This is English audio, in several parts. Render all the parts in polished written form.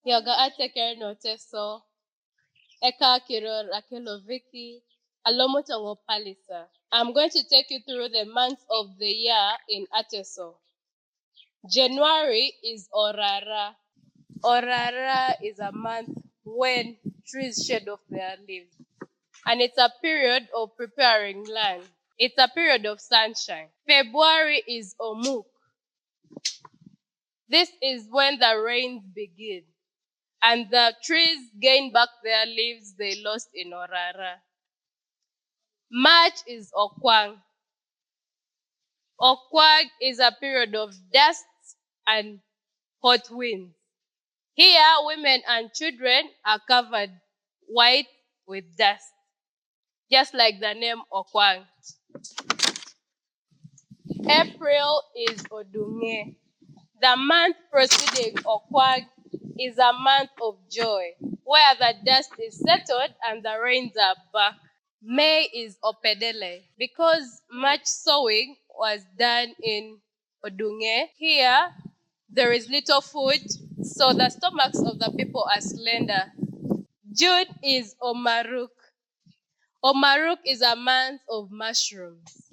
Yoga Akello Teso, Akello Vicky, Alomotongo Palisa. I'm going to take you through the months of the year in Ateso. January is Orara. Orara is a month when trees shed off their leaves, and it's a period of preparing land. It's a period of sunshine. February is Omuk. This is when the rains begin, and the trees gain back their leaves they lost in Orara. March is Okwang. Okwang is a period of dust and hot winds. Here, women and children are covered white with dust, just like the name Okwang. April is Odunge. The month preceding Okwang is a month of joy, where the dust is settled and the rains are back. May is Opedele. Because much sowing was done in Odunge, here there is little food, so the stomachs of the people are slender. June is Omaruk. Omaruk is a month of mushrooms.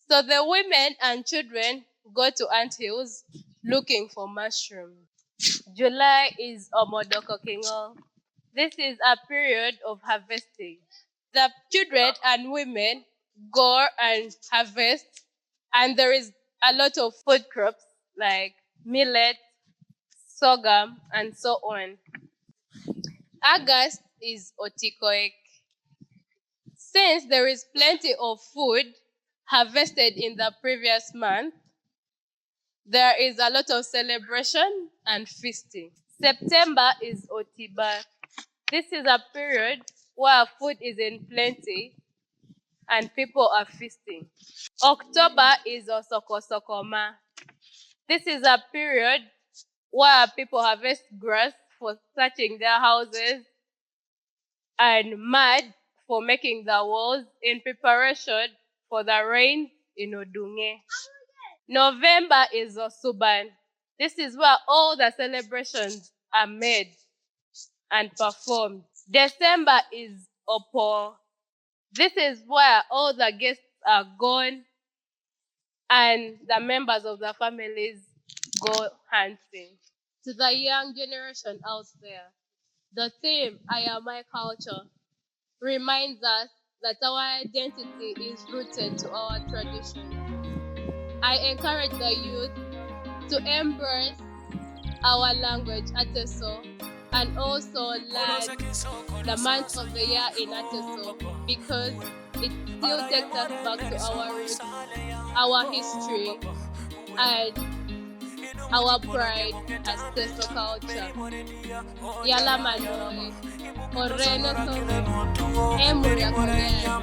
So the women and children go to anthills looking for mushrooms. July is Omodokokingo. This is a period of harvesting. The children and women go and harvest, and there is a lot of food crops like millet, sorghum, and so on. August is Otikoek. Since there is plenty of food harvested in the previous month, there is a lot of celebration and feasting. September is Otiba. This is a period where food is in plenty and people are feasting. October is Osokosokoma. This is a period where people harvest grass for thatching their houses and mud for making the walls in preparation for the rain in Odunge. November is Osuban. This is where all the celebrations are made and performed. December is Opo. This is where all the guests are gone and the members of the families go hunting. To the young generation out there, the theme, I Am My Culture, reminds us that our identity is rooted to our tradition. I encourage the youth to embrace our language, Ateso, and also learn the months of the year in Ateso, because it still takes us back to our roots, our history, and our pride as Teso culture. Yala Manoi, Oreno Soro, Emuria Korea.